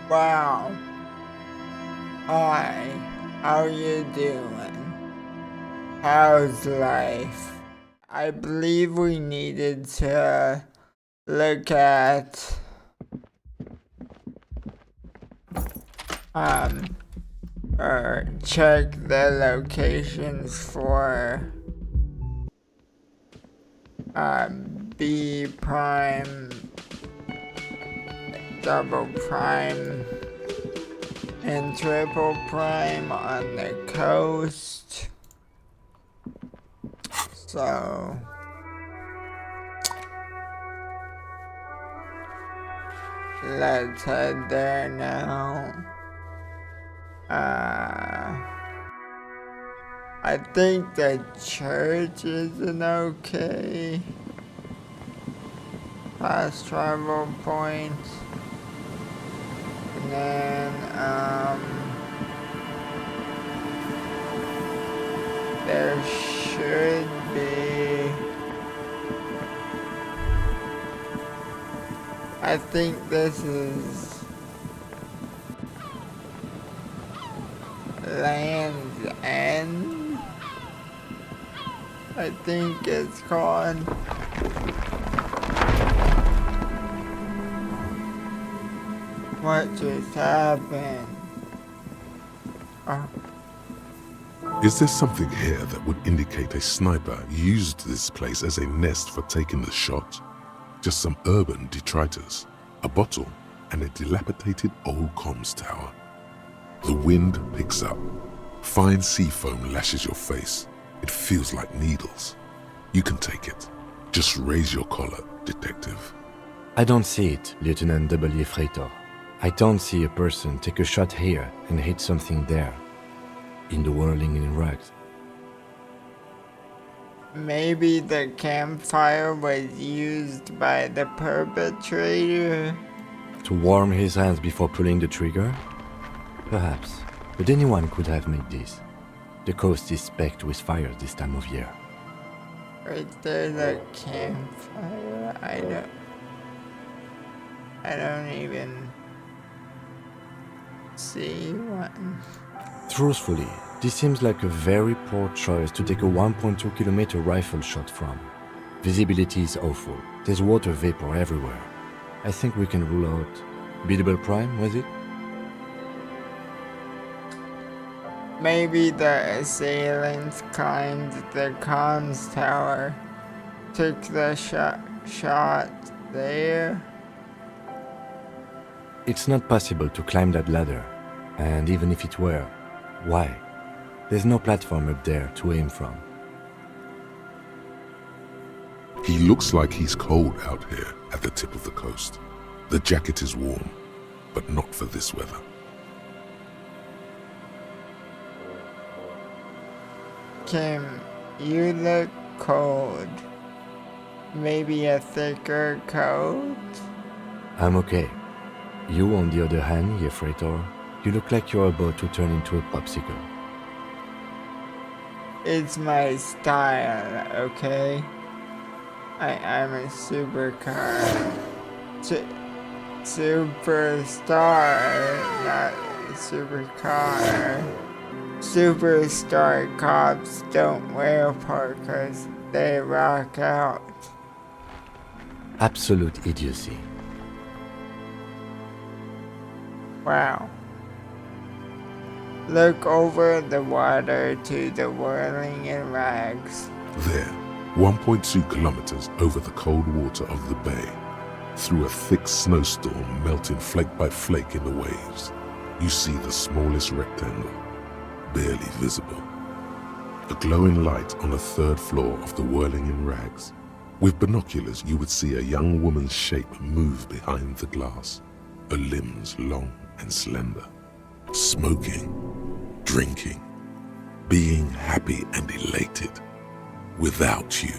Wow. Hi. How you doing? How's life? I believe we needed to look at or check the locations for B prime, double prime, and triple prime on the coast. So let's head there now. I think the church is an okay fast travel point. And then, there should be, I think this is Land's End, I think it's called. What just happened? Oh. Is there something here that would indicate a sniper used this place as a nest for taking the shot? Just some urban detritus, a bottle, and a dilapidated old comms tower. The wind picks up. Fine sea foam lashes your face. It feels like needles. You can take it. Just raise your collar, detective. I don't see it, Lieutenant W. Freighter. I don't see a person take a shot here and hit something there. In the whirling in rags. Maybe the campfire was used by the perpetrator? To warm his hands before pulling the trigger? Perhaps, but anyone could have made this. The coast is specked with fires this time of year. Right there's a campfire. I don't even see one. Truthfully, this seems like a very poor choice to take a 1.2 kilometer rifle shot from. Visibility is awful. There's water vapor everywhere. I think we can rule out biddable prime, was it? Maybe the assailants climbed the comms tower, took the shot there. It's not possible to climb that ladder, and even if it were, why? There's no platform up there to aim from. He looks like he's cold out here at the tip of the coast. The jacket is warm, but not for this weather. Kim, you look cold. Maybe a thicker coat? I'm okay. You, on the other hand, Freighter, you look like you're about to turn into a popsicle. It's my style, okay? I'm a supercar. Superstar, not a supercar. Superstar cops don't wear parkas, they rock out. Absolute idiocy. Wow. Look over the water to the whirling in rags. There, 1.2 kilometers over the cold water of the bay, through a thick snowstorm melting flake by flake in the waves, you see the smallest rectangle, barely visible. A glowing light on the third floor of the whirling in rags. With binoculars, you would see a young woman's shape move behind the glass, her limbs long and slender, smoking, drinking, being happy and elated, without you,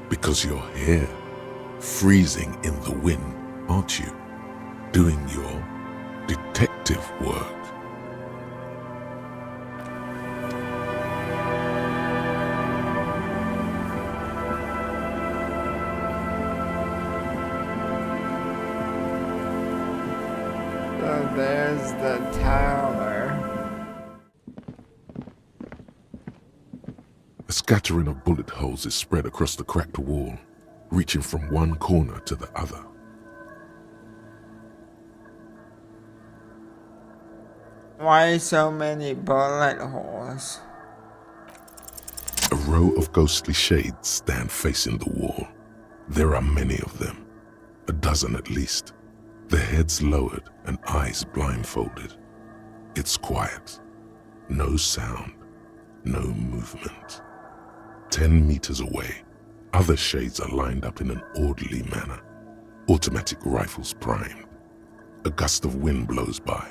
because you're here, freezing in the wind, aren't you, doing your detective work. So there's the tower. A scattering of bullet holes is spread across the cracked wall, reaching from one corner to the other. Why so many bullet holes? A row of ghostly shades stand facing the wall. There are many of them, a dozen at least, their heads lowered and eyes blindfolded. It's quiet, no sound, no movement. 10 meters away, other shades are lined up in an orderly manner, automatic rifles primed. A gust of wind blows by.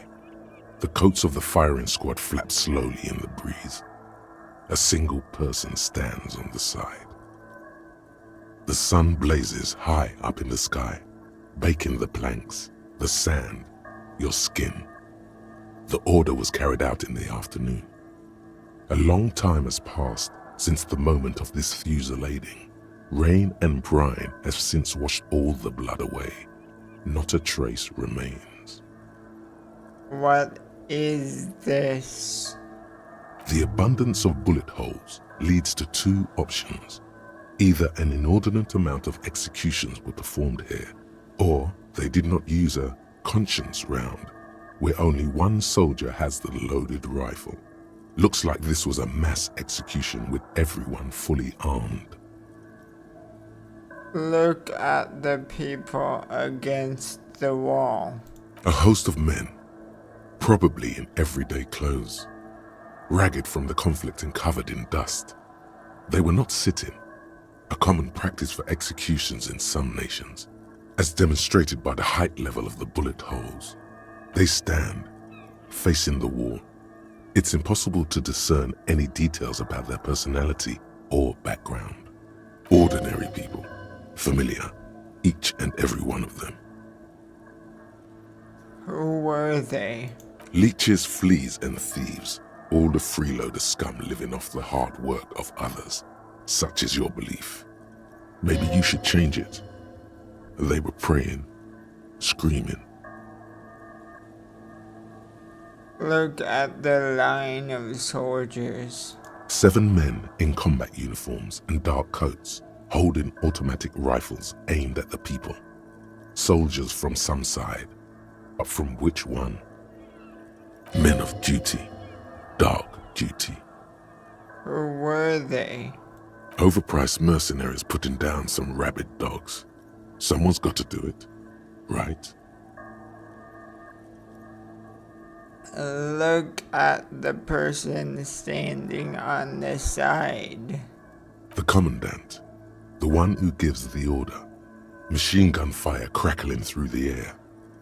The coats of the firing squad flap slowly in the breeze. A single person stands on the side. The sun blazes high up in the sky, baking the planks, the sand, your skin. The order was carried out in the afternoon. A long time has passed since the moment of this fusillading. Rain and brine have since washed all the blood away. Not a trace remains. What is this? The abundance of bullet holes leads to two options. Either an inordinate amount of executions were performed here, or they did not use a conscience round, where only one soldier has the loaded rifle. Looks like this was a mass execution with everyone fully armed. Look at the people against the wall. A host of men, probably in everyday clothes, ragged from the conflict and covered in dust. They were not sitting, a common practice for executions in some nations, as demonstrated by the height level of the bullet holes. They stand, facing the wall. It's impossible to discern any details about their personality or background. Ordinary people, familiar, each and every one of them. Who were they? Leeches, fleas, and thieves, all the freeloader scum living off the hard work of others. Such is your belief. Maybe you should change it. They were praying, screaming. Look at the line of soldiers. 7 men in combat uniforms and dark coats, holding automatic rifles aimed at the people. Soldiers from some side, but from which one? Men of duty, dark duty. Who were they? Overpriced mercenaries putting down some rabid dogs. Someone's got to do it, right? Look at the person standing on the side. The commandant, the one who gives the order. Machine gun fire crackling through the air.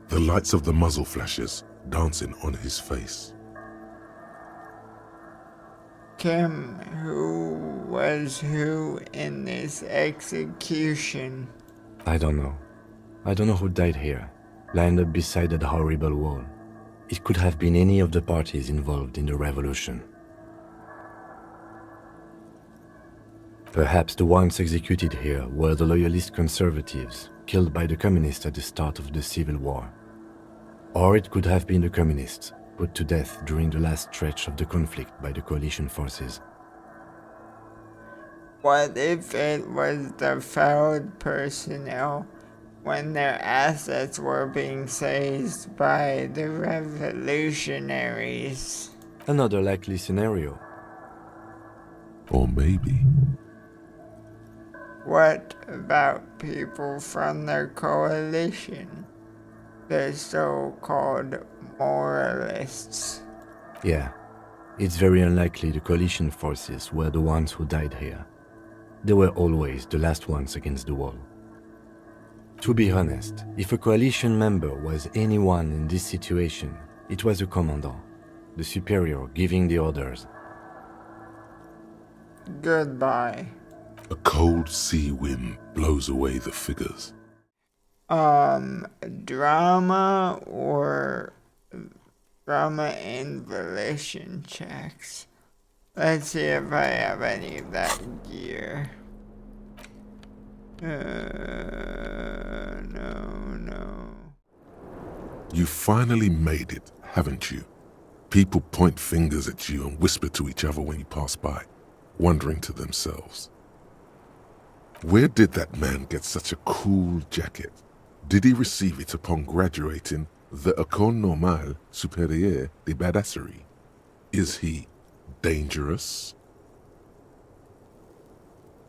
The lights of the muzzle flashes dancing on his face. Kim, who was who in this execution? I don't know. I don't know who died here, lined up beside that horrible wall. It could have been any of the parties involved in the revolution. Perhaps the ones executed here were the loyalist conservatives, killed by the communists at the start of the Civil War. Or it could have been the communists, put to death during the last stretch of the conflict by the coalition forces. What if it was the fouled personnel when their assets were being seized by the revolutionaries? Another likely scenario. Or maybe What about people from the coalition? The so-called moralists. Yeah, it's very unlikely the coalition forces were the ones who died here. They were always the last ones against the wall. To be honest, if a coalition member was anyone in this situation, it was a commandant, the superior giving the orders. Goodbye. a cold sea wind blows away the figures. Drama or drama and volition checks. Let's see if I have any of that gear. No. You finally made it, haven't you? People point fingers at you and whisper to each other when you pass by, wondering to themselves, where did that man get such a cool jacket? Did he receive it upon graduating the École Normale Supérieure de Badasserie? Is he dangerous?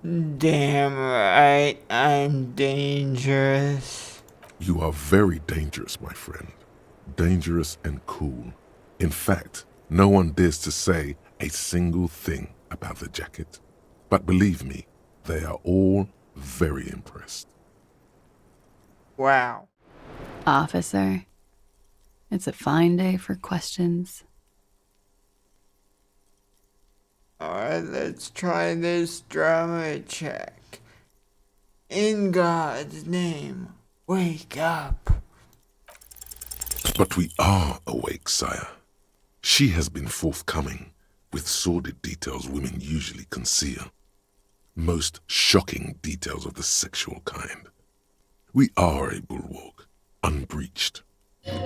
Damn right, I'm dangerous. You are very dangerous, my friend. Dangerous and cool. In fact, no one dares to say a single thing about the jacket. But believe me, they are all very impressed. Wow. Officer, it's a fine day for questions. Alright, let's try this drama check. In God's name, wake up. But we are awake, sire. She has been forthcoming with sordid details women usually conceal. Most shocking details of the sexual kind. We are a bulwark, unbreached.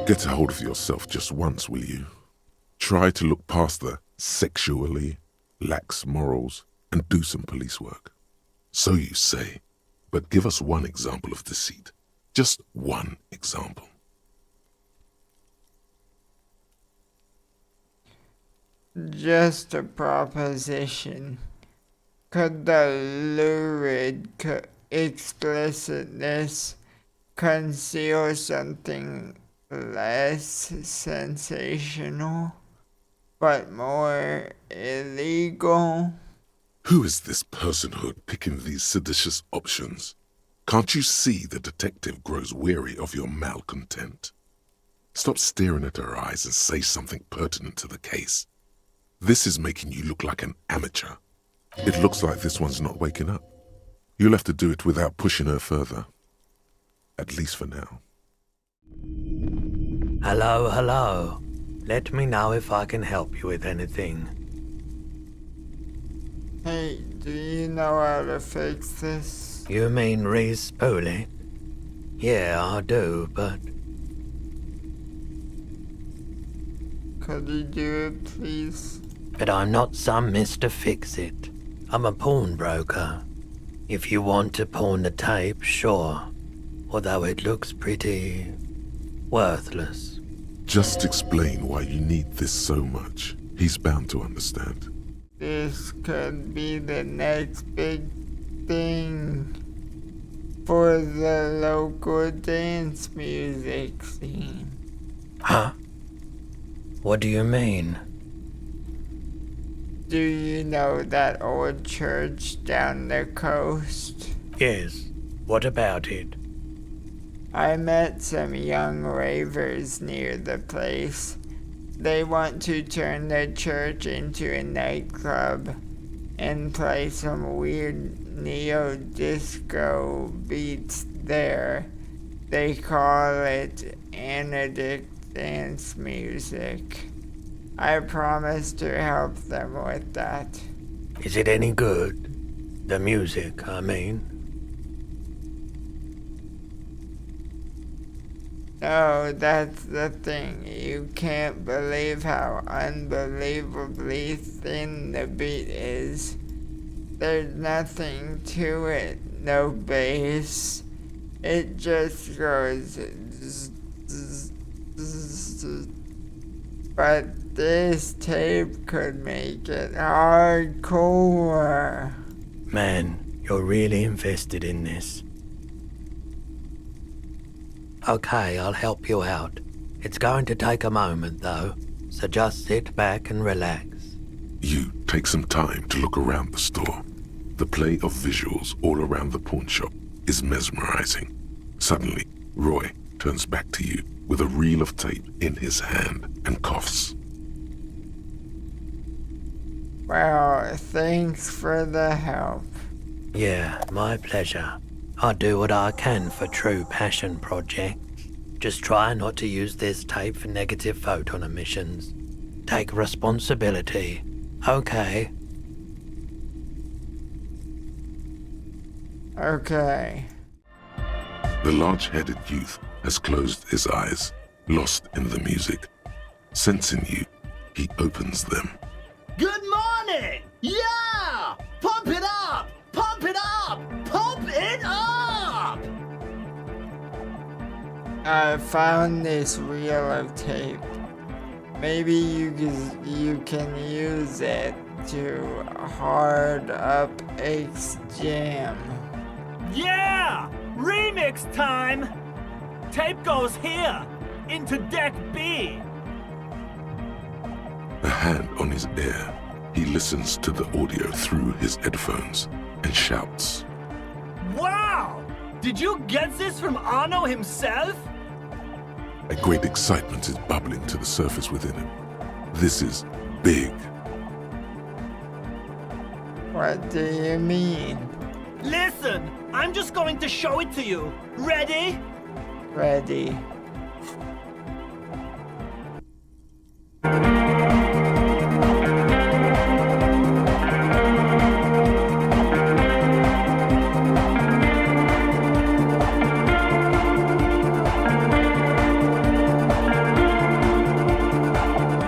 Get a hold of yourself just once, will you? Try to look past the sexually lax morals and do some police work. So you say, but give us one example of deceit. Just one example. Just a proposition. Could the lurid explicitness conceal something less sensational, but more illegal? Who is this personhood picking these seditious options? Can't you see the detective grows weary of your malcontent? Stop staring at her eyes and say something pertinent to the case. This is making you look like an amateur. It looks like this one's not waking up. You'll have to do it without pushing her further. At least for now. Hello, hello. Let me know if I can help you with anything. Hey, do you know how to fix this? You mean Reese Pooley? Yeah, I do, but Could you do it, please? but I'm not some Mr. Fix-It. I'm a pawnbroker. If you want to pawn the tape, sure. Although it looks pretty worthless. Just explain why you need this so much. He's bound to understand. This could be the next big thing for the local dance music scene. Huh? What do you mean? Do you know that old church down the coast? Yes. What about it? I met some young ravers near the place. They want to turn the church into a nightclub and play some weird neo-disco beats there. They call it anodic dance music. I promised to help them with that. Is it any good? The music, I mean. No, that's the thing. You can't believe how unbelievably thin the beat is. There's nothing to it, no bass. It just goes zzz, zzz, zzz. But this tape could make it hardcore. Man, you're really invested in this. Okay, I'll help you out. It's going to take a moment, though, so just sit back and relax. You take some time to look around the store. The play of visuals all around the pawn shop is mesmerizing. Suddenly, Roy turns back to you with a reel of tape in his hand and coughs. Well, thanks for the help. Yeah, my pleasure. I'll do what I can for true passion projects. Just try not to use this tape for negative photon emissions. Take responsibility. Okay. Okay. The large-headed youth has closed his eyes. lost in the music. Sensing you, he opens them. Good morning! Yeah! Pump it up! Pump it up! Pump it up! I found this reel of tape. Maybe you can use it to hard up Ake's jam. Yeah! Remix time! Tape goes here, into deck B. A hand on his ear, he listens to the audio through his headphones and shouts. Wow! Did you get this from Arno himself? A great excitement is bubbling to the surface within him. This is big. What do you mean? Listen, I'm just going to show it to you. Ready? Ready.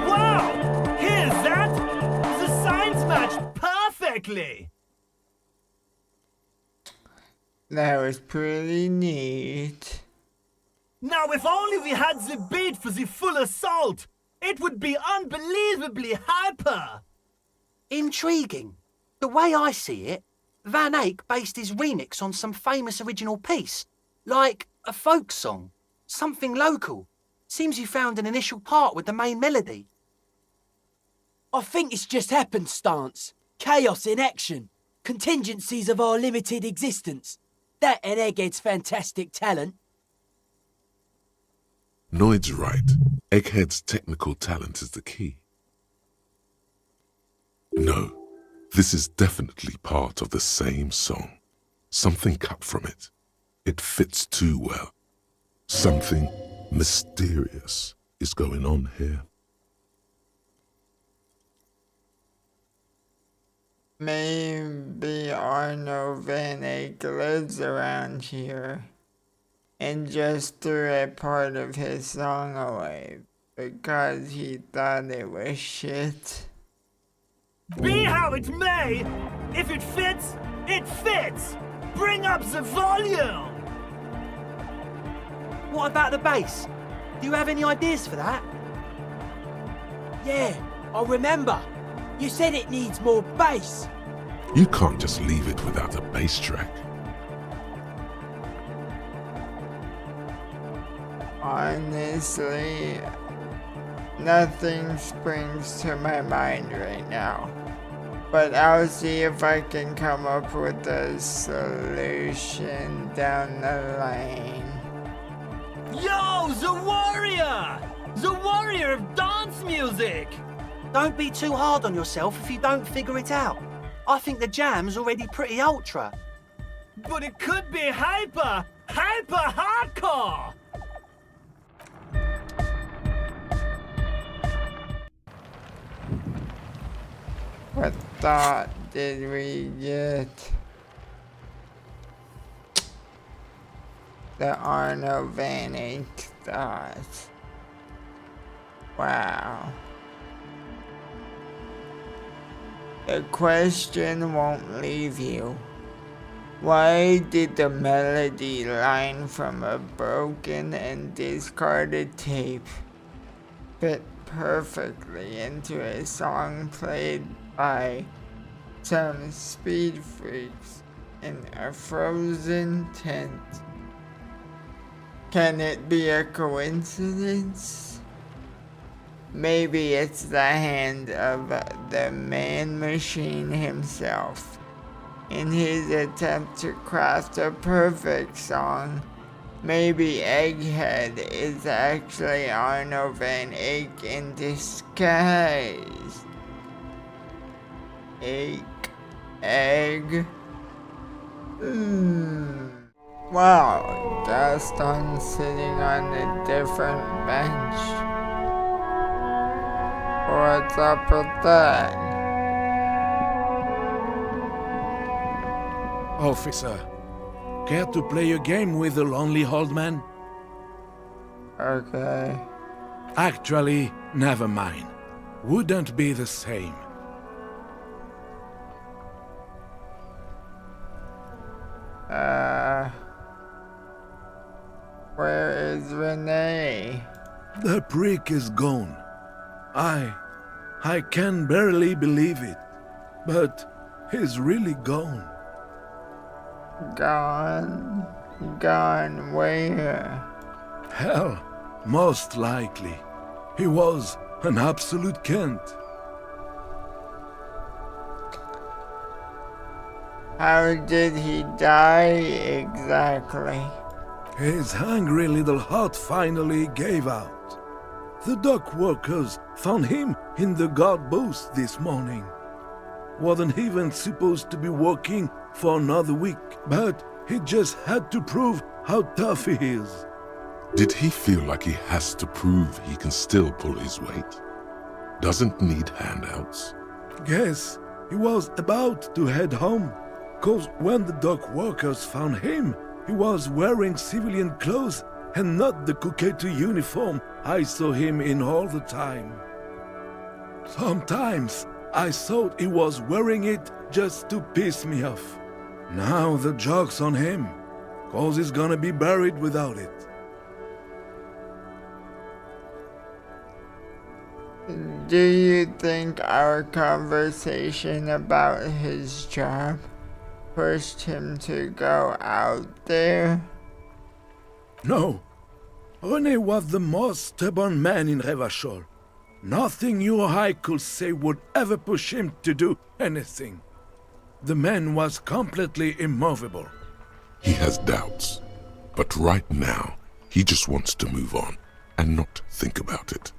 Wow! Here's that! The signs match perfectly! That was pretty neat. Now, if only we had the beat for the full assault, it would be unbelievably hyper. Intriguing. The way I see it, Van Eyck based his remix on some famous original piece, like a folk song, something local. Seems you found an initial part with the main melody. I think it's just happenstance. Chaos in action. Contingencies of our limited existence. That and Egghead's fantastic talent. Noid's right. Egghead's technical talent is the key. No, this is definitely part of the same song. Something cut from it. It fits too well. Something mysterious is going on here. Maybe Arno Van Eyck lives around here and just threw a part of his song away because he thought it was shit. Be how it may, if it fits, it fits! Bring up the volume! What about the bass? Do you have any ideas for that? Yeah, I remember. You said it needs more bass. You can't just leave it without a bass track. Honestly, nothing springs to my mind right now. But I'll see if I can come up with a solution down the line. Yo, the warrior! The warrior of dance music! Don't be too hard on yourself if you don't figure it out. I think the jam's already pretty ultra. But it could be hyper hardcore! What thought did we get? The Arno Van Eyck thought. Wow. The question won't leave you. Why did the melody line from a broken and discarded tape fit perfectly into a song played by some speed freaks in a frozen tent? Can it be a coincidence? Maybe it's the hand of the man-machine himself in his attempt to craft a perfect song. Maybe Egghead is actually Arno Van Eyck in disguise. Egg. Wow, Gaston sitting on a different bench. What's up with that? Officer, care to play a game with the lonely old man? Okay. Actually, never mind. Wouldn't be the same. Where is Renee? The prick is gone. I can barely believe it. But he's really gone. Gone? Gone where? Hell, most likely. He was an absolute Kent. How did he die exactly? His hungry little heart finally gave out. The dock workers found him in the guard booth this morning. Wasn't even supposed to be working for another week, but he just had to prove how tough he is. Did he feel like he has to prove he can still pull his weight? Doesn't need handouts? Guess he was about to head home, 'cause when the dock workers found him, he was wearing civilian clothes and not the Kuketu uniform I saw him in all the time. Sometimes I thought he was wearing it just to piss me off. Now the joke's on him, 'cause he's gonna be buried without it. Do you think our conversation about his job pushed him to go out there? No. René was the most stubborn man in Revachol. Nothing you or I could say would ever push him to do anything. The man was completely immovable. He has doubts, but right now, he just wants to move on and not think about it.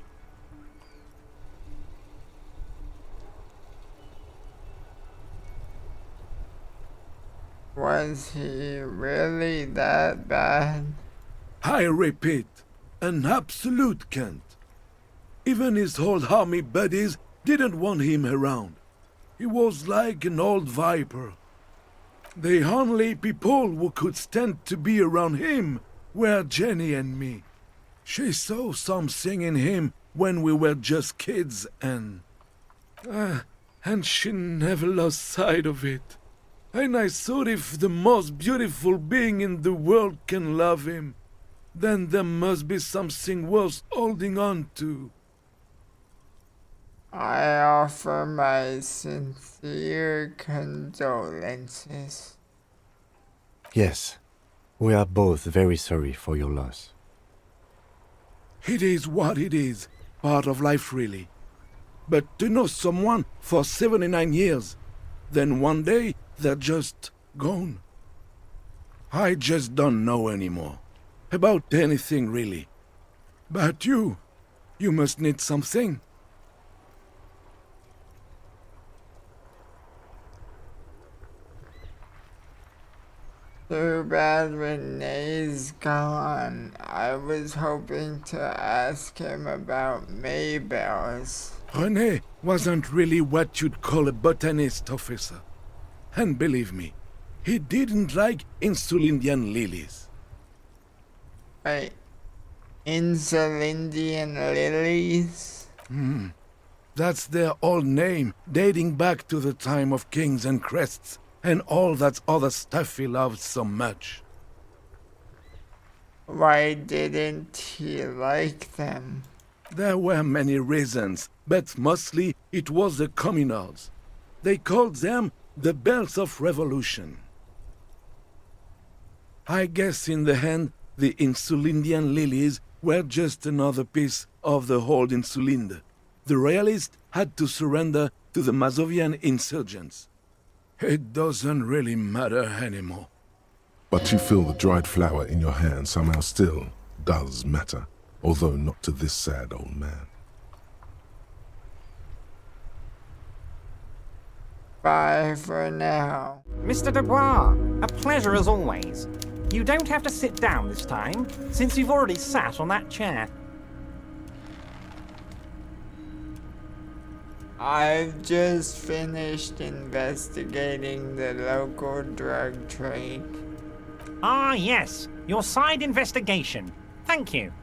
Was he really that bad? I repeat, an absolute Kent. Even his old army buddies didn't want him around. He was like an old viper. The only people who could stand to be around him were Jenny and me. She saw something in him when we were just kids and she never lost sight of it. And I thought if the most beautiful being in the world can love him, then there must be something worth holding on to. I offer my sincere condolences. Yes, we are both very sorry for your loss. It is what it is, part of life really. But to know someone for 79 years, then one day they're just gone. I just don't know anymore. About anything really. But you must need something. Too bad Renee's gone. I was hoping to ask him about Maybells. René wasn't really what you'd call a botanist, officer. And believe me, he didn't like Insulindian lilies. Wait, Insulindian lilies? That's their old name, dating back to the time of kings and crests, and all that other stuff he loved so much. Why didn't he like them? There were many reasons, but mostly it was the communards. They called them the bells of revolution. I guess in the end, the Insulindian lilies were just another piece of the whole Insulinde. The royalists had to surrender to the Mazovian insurgents. It doesn't really matter anymore. But you feel the dried flower in your hand somehow still does matter, although not to this sad old man. Bye for now. Mr. Dubois, a pleasure as always. You don't have to sit down this time, since you've already sat on that chair. I've just finished investigating the local drug trade. Ah, yes, your side investigation. Thank you.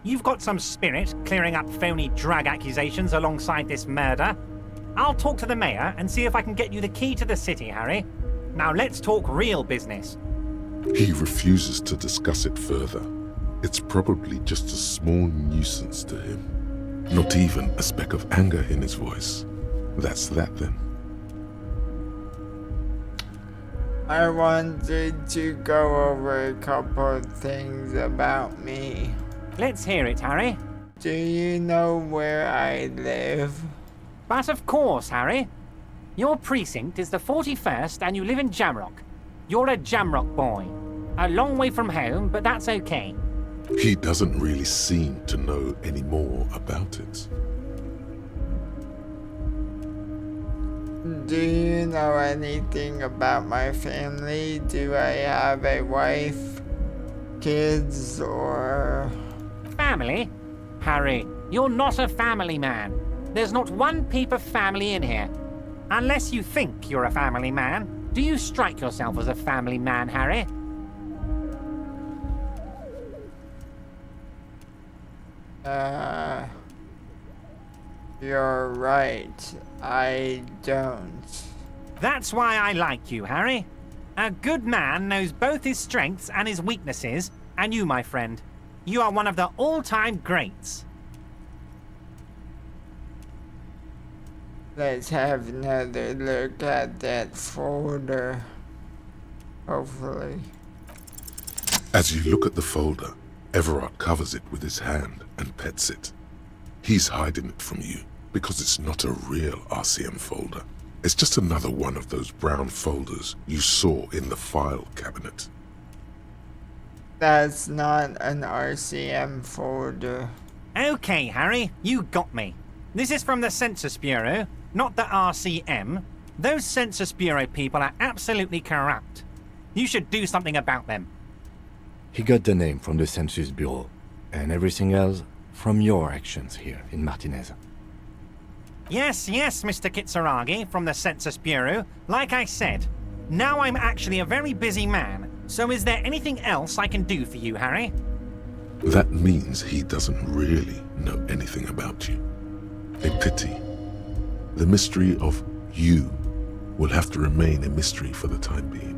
You've got some spirit, clearing up phony drag accusations alongside this murder. I'll talk to the mayor and see if I can get you the key to the city, Harry. Now let's talk real business. He refuses to discuss it further. It's probably just a small nuisance to him. Not even a speck of anger in his voice. That's that then. I wanted to go over a couple of things about me. Let's hear it, Harry. Do you know where I live? But of course, Harry. Your precinct is the 41st and you live in Jamrock. You're a Jamrock boy. A long way from home, but that's okay. He doesn't really seem to know any more about it. Do you know anything about my family? Do I have a wife, kids, or... Family? Harry, you're not a family man. There's not one peep of family in here. Unless you think you're a family man. Do you strike yourself as a family man, Harry? You're right. I don't. That's why I like you, Harry. A good man knows both his strengths and his weaknesses, and you, my friend. You are one of the all-time greats. Let's have another look at that folder. Hopefully. As you look at the folder, Everard covers it with his hand and pets it. He's hiding it from you because it's not a real RCM folder. It's just another one of those brown folders you saw in the file cabinet. That's not an RCM folder. Okay, Harry, you got me. This is from the Census Bureau, not the RCM. Those Census Bureau people are absolutely corrupt. You should do something about them. He got the name from the Census Bureau, and everything else from your actions here in Martinez. Yes, Mr. Kitsuragi from the Census Bureau. Like I said, now I'm actually a very busy man, so is there anything else I can do for you, Harry? That means he doesn't really know anything about you. A pity. The mystery of you will have to remain a mystery for the time being.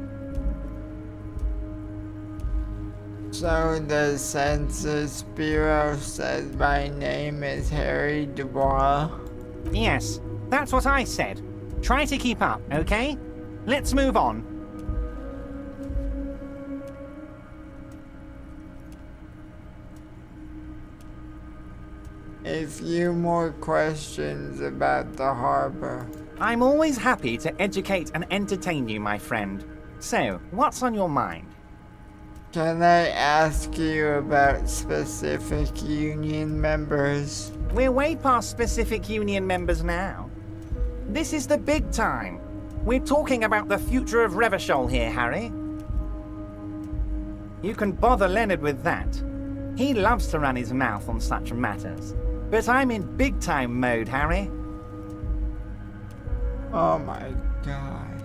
So the Census Bureau says my name is Harry Dubois? Yes, that's what I said. Try to keep up, okay? Let's move on. A few more questions about the harbor. I'm always happy to educate and entertain you, my friend. So, what's on your mind? Can I ask you about specific union members? We're way past specific union members now. This is the big time. We're talking about the future of Revachol here, Harry. You can bother Leonard with that. He loves to run his mouth on such matters. But I'm in big time mode, Harry. Oh my god.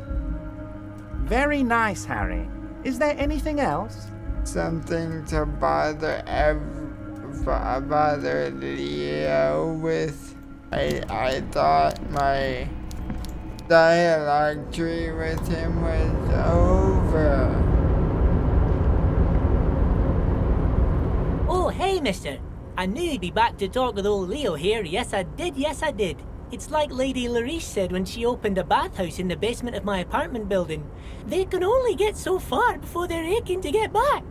Very nice, Harry. Is there anything else? Something to bother Leo with. I thought my dialogue tree with him was over. Oh, hey, mister. I knew you'd be back to talk with old Leo here. Yes, I did. It's like Lady Lariche said when she opened a bathhouse in the basement of my apartment building. They can only get so far before they're aching to get back.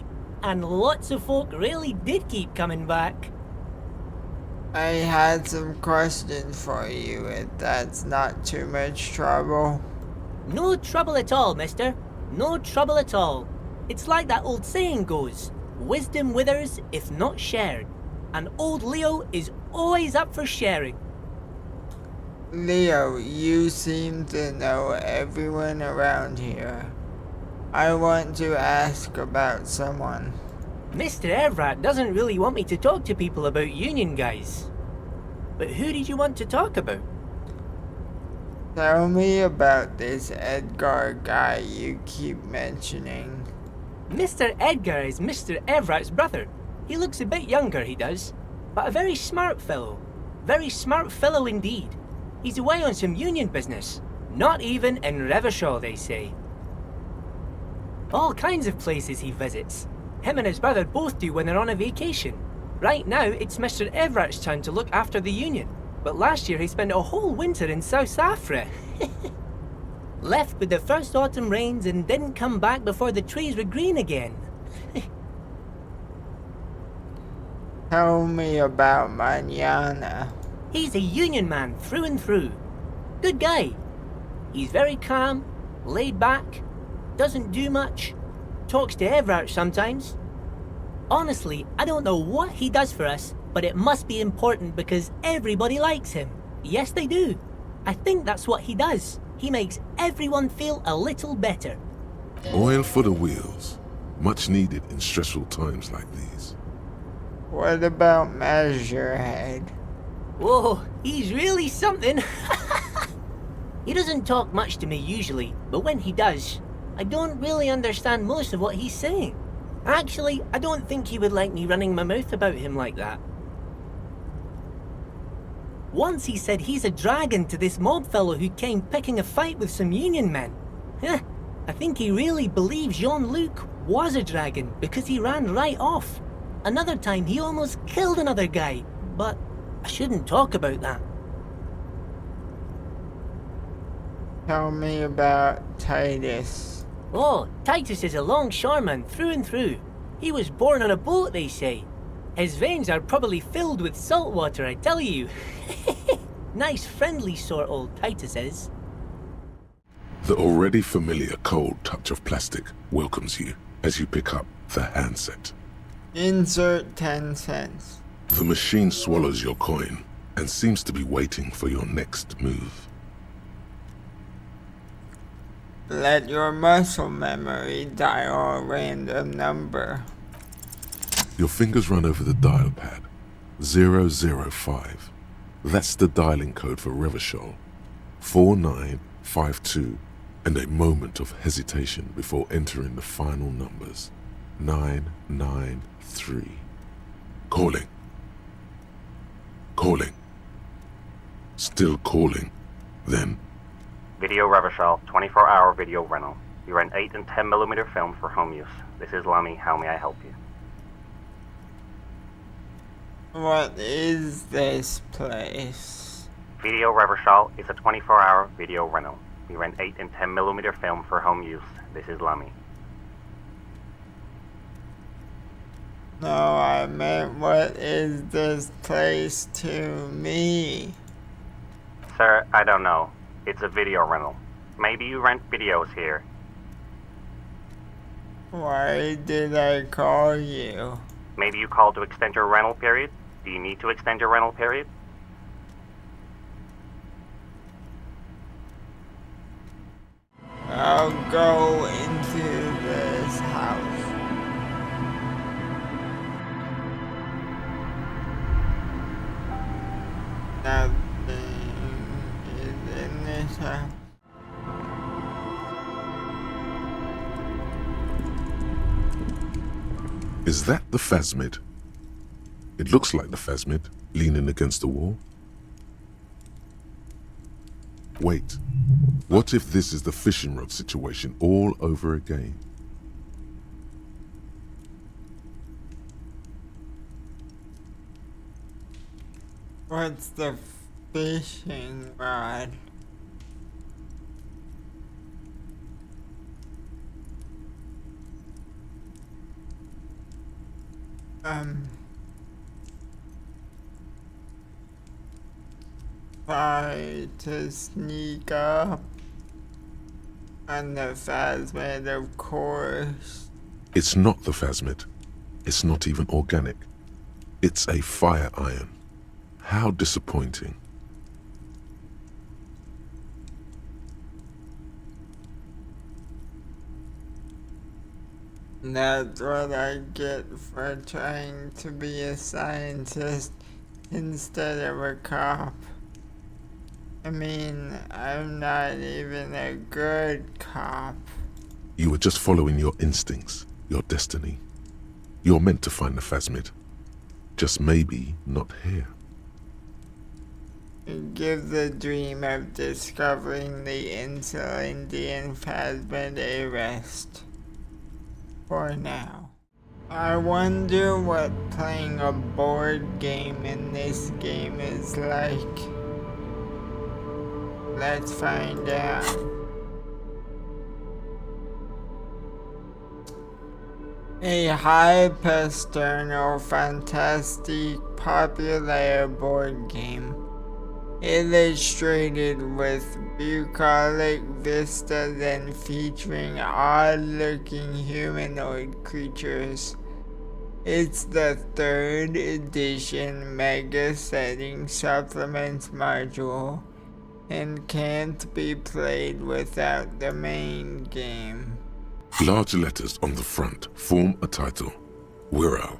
And lots of folk really did keep coming back. I had some questions for you, if that's not too much trouble. No trouble at all, mister. No trouble at all. It's like that old saying goes, wisdom withers if not shared. And old Leo is always up for sharing. Leo, you seem to know everyone around here. I want to ask about someone. Mr. Everett doesn't really want me to talk to people about union guys. But who did you want to talk about? Tell me about this Edgar guy you keep mentioning. Mr. Edgar is Mr. Everett's brother. He looks a bit younger, he does, but a very smart fellow. Very smart fellow indeed. He's away on some union business. Not even in Revershaw, they say. All kinds of places he visits. Him and his brother both do when they're on a vacation. Right now, it's Mr. Everett's turn to look after the union, but last year he spent a whole winter in South Africa. Left with the first autumn rains and didn't come back before the trees were green again. Tell me about Manana. He's a union man through and through. Good guy. He's very calm, laid back, doesn't do much, talks to Everett sometimes. Honestly, I don't know what he does for us, but it must be important because everybody likes him. Yes, they do. I think that's what he does. He makes everyone feel a little better. Oil for the wheels. Much needed in stressful times like these. What about Measurehead? Whoa, he's really something. He doesn't talk much to me usually, but when he does, I don't really understand most of what he's saying. Actually, I don't think he would like me running my mouth about him like that. Once he said he's a dragon to this mob fellow who came picking a fight with some union men. I think he really believes Jean-Luc was a dragon because he ran right off. Another time he almost killed another guy, but I shouldn't talk about that. Tell me about Titus. Oh, Titus is a longshoreman through and through. He was born on a boat, they say. His veins are probably filled with salt water, I tell you. Nice, friendly sort, old Titus is. The already familiar cold touch of plastic welcomes you as you pick up the handset. Insert 10 cents. The machine swallows your coin and seems to be waiting for your next move. Let your muscle memory dial a random number. Your fingers run over the dial pad. 005. That's the dialing code for Revershaw. 4952. And a moment of hesitation before entering the final numbers. 993. Calling. Calling. Still calling. Then. Video Revershaw, 24-hour video rental. You rent 8 and 10mm film for home use. This is Lamy. How may I help you? What is this place? Video Revershaw is a 24-hour video rental. We rent 8 and 10mm film for home use. This is Lamy. No, I meant what is this place to me? Sir, I don't know. It's a video rental. Maybe you rent videos here. Why did I call you? Maybe you called to extend your rental period? Do you need to extend your rental period? I'll go into this house. Nothing is in this house. Is that the phasmid? It looks like the phasmid, leaning against the wall. Wait, what if this is the fishing rod situation all over again? What's the fishing rod? Try to sneak up on the phasmid, of course. It's not the phasmid. It's not even organic. It's a fire iron. How disappointing. That's what I get for trying to be a scientist instead of a cop. I mean, I'm not even a good cop. You were just following your instincts, your destiny. You're meant to find the phasmid. just maybe not here. Give the dream of discovering the Insulindian phasmid a rest. For now. I wonder what playing a board game in this game is like. Let's find out. A high-pasternal, fantastic, popular board game, illustrated with bucolic vistas and featuring odd-looking humanoid creatures. It's the 3rd edition Mega Setting Supplements module and can't be played without the main game. Large letters on the front form a title, Wirral.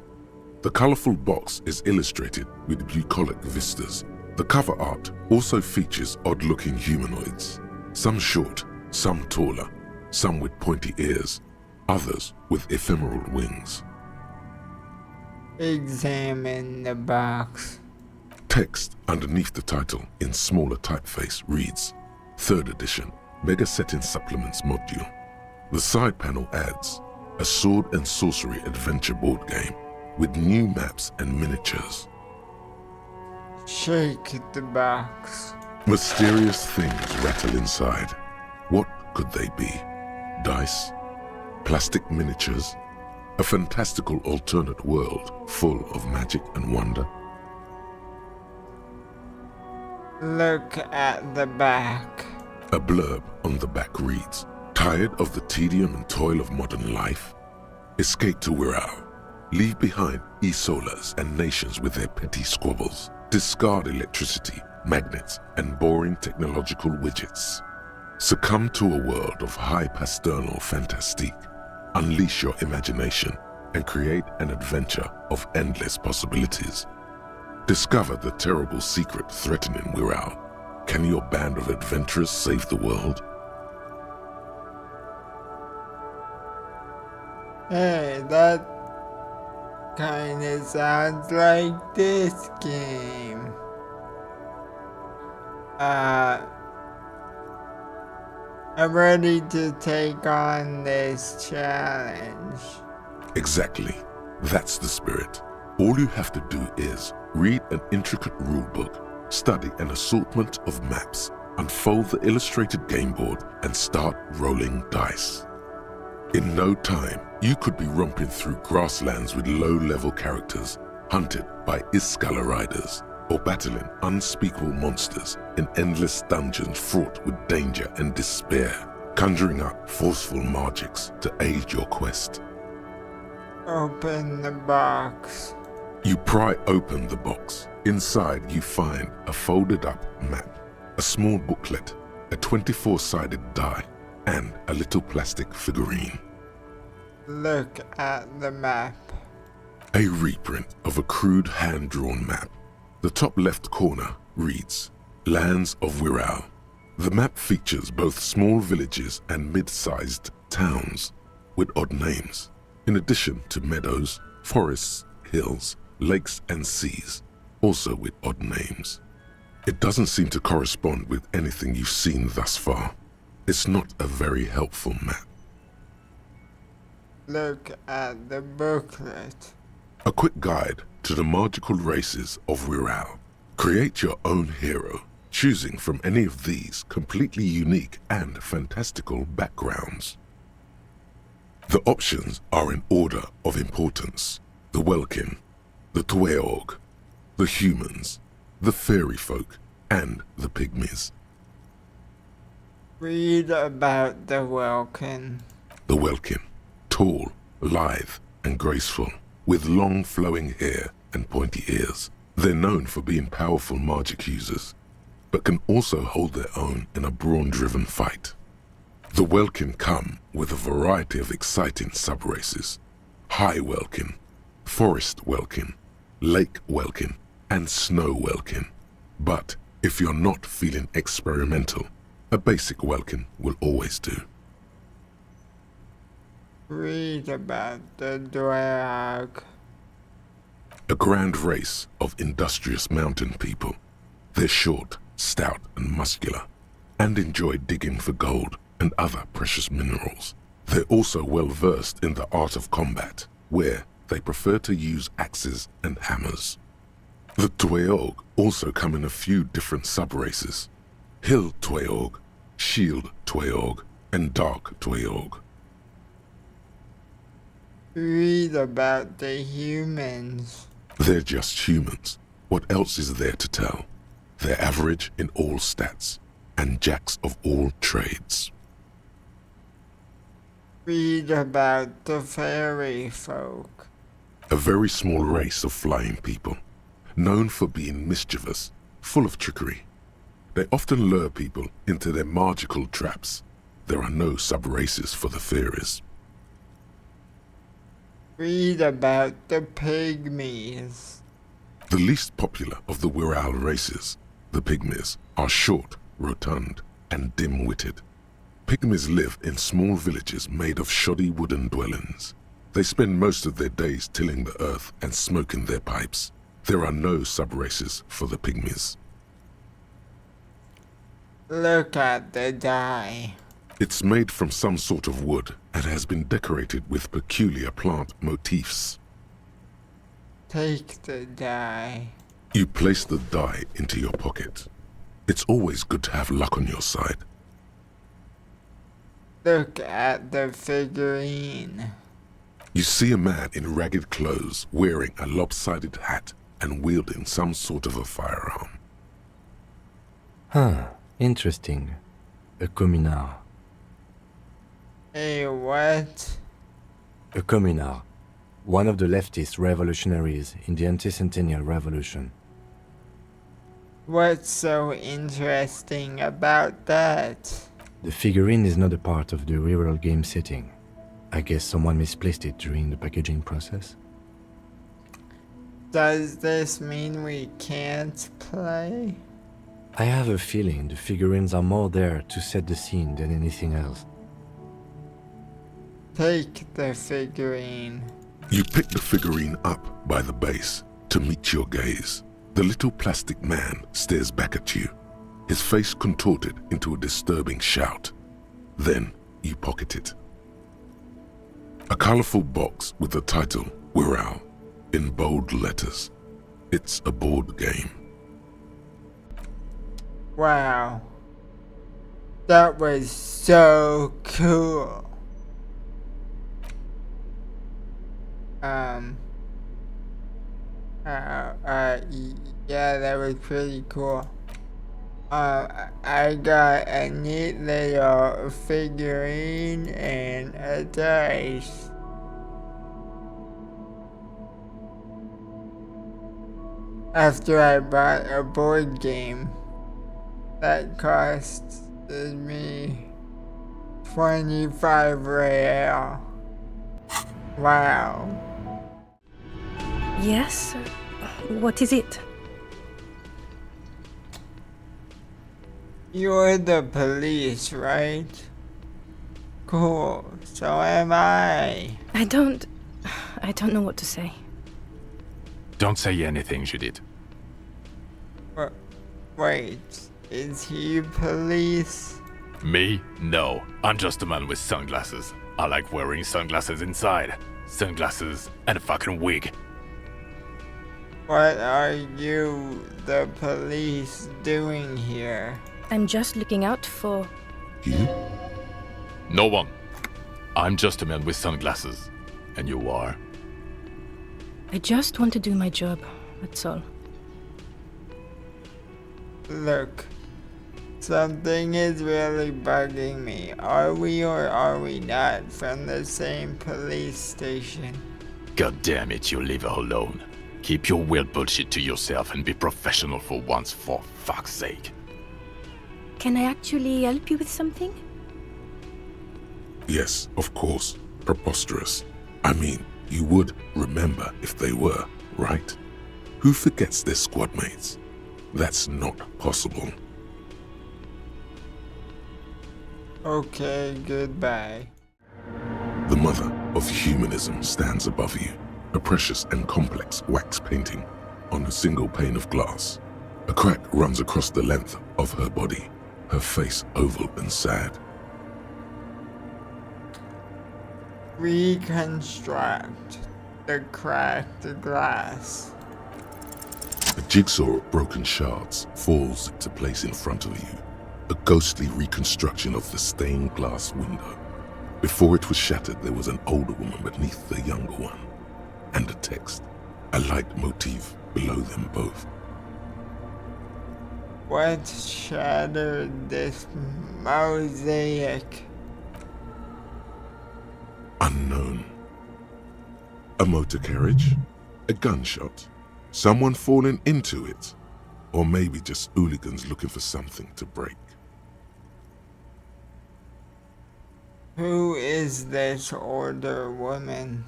The colorful box is illustrated with bucolic vistas. The cover art also features odd-looking humanoids, some short, some taller, some with pointy ears, others with ephemeral wings. Examine the box. Text underneath the title in smaller typeface reads, 3rd edition, Mega Setting Supplements module. The side panel adds a sword and sorcery adventure board game with new maps and miniatures. Shake the box. Mysterious things rattle inside. What could they be? Dice? Plastic miniatures? A fantastical alternate world full of magic and wonder? Look at the back. A blurb on the back reads, tired of the tedium and toil of modern life? Escape to Wirral. Leave behind e-solas and nations with their petty squabbles. Discard electricity, magnets, and boring technological widgets. Succumb to a world of high pasternal fantastique. Unleash your imagination and create an adventure of endless possibilities. Discover the terrible secret threatening Wirral. Can your band of adventurers save the world? Hey, that kinda sounds like this game. I'm ready to take on this challenge. Exactly. That's the spirit. All you have to do is read an intricate rulebook, study an assortment of maps, unfold the illustrated game board, and start rolling dice. In no time, you could be romping through grasslands with low-level characters, hunted by Iskala riders, or battling unspeakable monsters in endless dungeons fraught with danger and despair, conjuring up forceful magics to aid your quest. Open the box. You pry open the box. Inside you find a folded-up map, a small booklet, a 24-sided die, and a little plastic figurine. Look at the map. A reprint of a crude hand-drawn map. The top left corner reads, Lands of Wirral. The map features both small villages and mid-sized towns with odd names, in addition to meadows, forests, hills, lakes and seas, also with odd names. It doesn't seem to correspond with anything you've seen thus far. It's not a very helpful map. Look at the booklet. A quick guide to the magical races of Wirral. Create your own hero, choosing from any of these completely unique and fantastical backgrounds. The options are in order of importance. The Welkin, the Tweog, the humans, the fairy folk, and the pygmies. Read about the Welkin. The Welkin, tall, lithe, and graceful, with long flowing hair and pointy ears. They're known for being powerful magic users, but can also hold their own in a brawn-driven fight. The Welkin come with a variety of exciting sub-races. High Welkin, Forest Welkin, Lake Welkin, and Snow Welkin. But if you're not feeling experimental, a basic Welkin will always do. Read about the Dwarg. A grand race of industrious mountain people. They're short, stout, and muscular, and enjoy digging for gold and other precious minerals. They're also well versed in the art of combat, where they prefer to use axes and hammers. The Tweog also come in a few different sub-races. Hill Tweog, Shield Tweog, and Dark Tweog. Read about the humans. They're just humans. What else is there to tell? They're average in all stats, and jacks of all trades. Read about the fairy folk. A very small race of flying people, known for being mischievous, full of trickery. They often lure people into their magical traps. There are no sub-races for the fairies. Read about the pygmies. The least popular of the Wirral races, the pygmies, are short, rotund, and dim-witted. Pygmies live in small villages made of shoddy wooden dwellings. They spend most of their days tilling the earth and smoking their pipes. There are no sub-races for the pygmies. Look at the dye. It's made from some sort of wood and has been decorated with peculiar plant motifs. Take the dye. You place the dye into your pocket. It's always good to have luck on your side. Look at the figurine. You see a man in ragged clothes wearing a lopsided hat and wielding some sort of a firearm. Huh, interesting. A communard. A what? A communard. One of the leftist revolutionaries in the anti-centennial revolution. What's so interesting about that? The figurine is not a part of the real game setting. I guess someone misplaced it during the packaging process. Does this mean we can't play? I have a feeling the figurines are more there to set the scene than anything else. Take the figurine. You pick the figurine up by the base to meet your gaze. The little plastic man stares back at you, his face contorted into a disturbing shout. Then you pocket it. A colorful box with the title Wirral in bold letters. It's a board game. Wow. That was so cool. Yeah, that was pretty cool. I got a neat little figurine and a dice. After I bought a board game that cost me 25 real. Wow. Yes? What is it? You're the police, right? Cool. So am I. I don't know what to say. Don't say anything, Judith. Wait, is he police? Me? No. I'm just a man with sunglasses. I like wearing sunglasses inside. Sunglasses and a fucking wig. What are you, the police, doing here? I'm just looking out for... You? No one. I'm just a man with sunglasses. And you are? I just want to do my job, that's all. Look, something is really bugging me. Are we or are we not from the same police station? God damn it, you leave her alone. Keep your weird bullshit to yourself and be professional for once, for fuck's sake. Can I actually help you with something? Yes, of course. Preposterous. I mean, you would remember if they were, right? Who forgets their squad mates? That's not possible. Okay, goodbye. The mother of humanism stands above you. a precious and complex wax painting on a single pane of glass. A crack runs across the length of her body, her face oval and sad. Reconstruct the cracked glass. A jigsaw of broken shards falls into place in front of you, a ghostly reconstruction of the stained glass window. Before it was shattered, there was an older woman beneath the younger one, and a text, a light motif below them both. What shattered this mosaic? Unknown. A motor carriage? A gunshot? Someone falling into it? Or maybe just hooligans looking for something to break? Who is this older woman?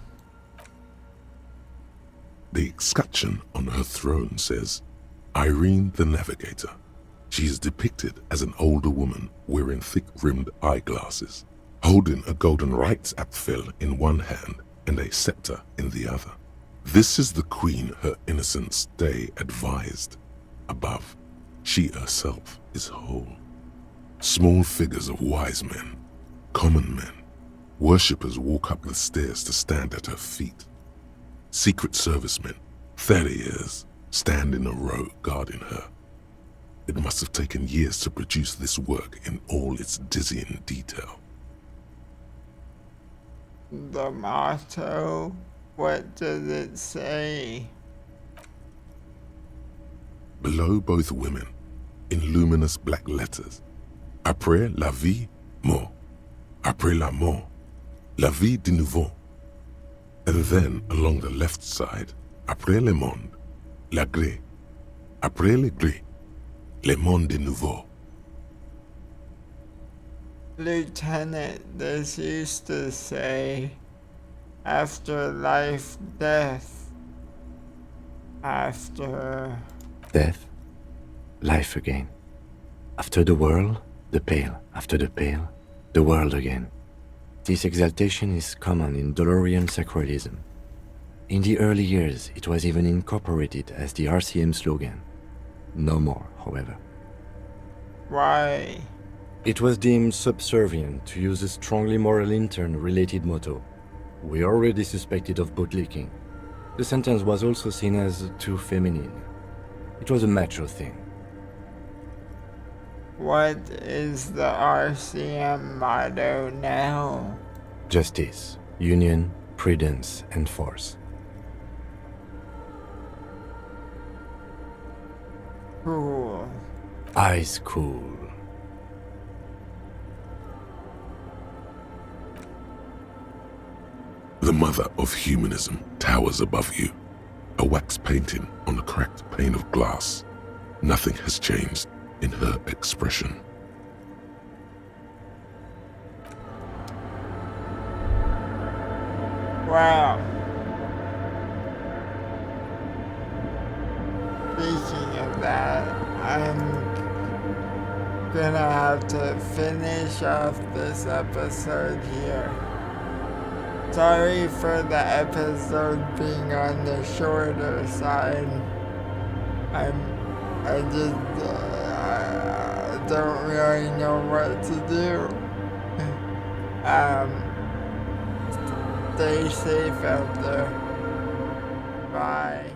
The escutcheon on her throne says, Irene the Navigator. She is depicted as an older woman wearing thick-rimmed eyeglasses, holding a golden rights apfel in one hand and a scepter in the other. This is the queen her innocence day advised. Above, she herself is whole. Small figures of wise men, common men, worshippers walk up the stairs to stand at her feet. Secret servicemen, 30 years, stand in a row guarding her. It must have taken years to produce this work in all its dizzying detail. The motto? What does it say? Below both women, in luminous black letters, Après la vie, mort. Après la mort, la vie de nouveau. And then along the left side, Après le monde, la gré. Après le gré, le monde de nouveau. Lieutenant, this used to say, after life, death. After... Death, life again. After the world, the pale. After the pale, the world again. This exaltation is common in Dolorian sacralism. In the early years, it was even incorporated as the RCM slogan. No more, however. Why? It was deemed subservient to use a strongly moral intern-related motto. We already suspected of bootlicking. The sentence was also seen as too feminine. It was a macho thing. What is the RCM motto now? Justice, union, prudence, and force. Cool. Eyes cool. The mother of humanism towers above you, a wax painting on a cracked pane of glass. Nothing has changed in her expression. Wow. Speaking of that, I'm gonna have to finish off this episode here. Sorry for the episode being on the shorter side. I don't really know what to do. Stay safe out there. Bye.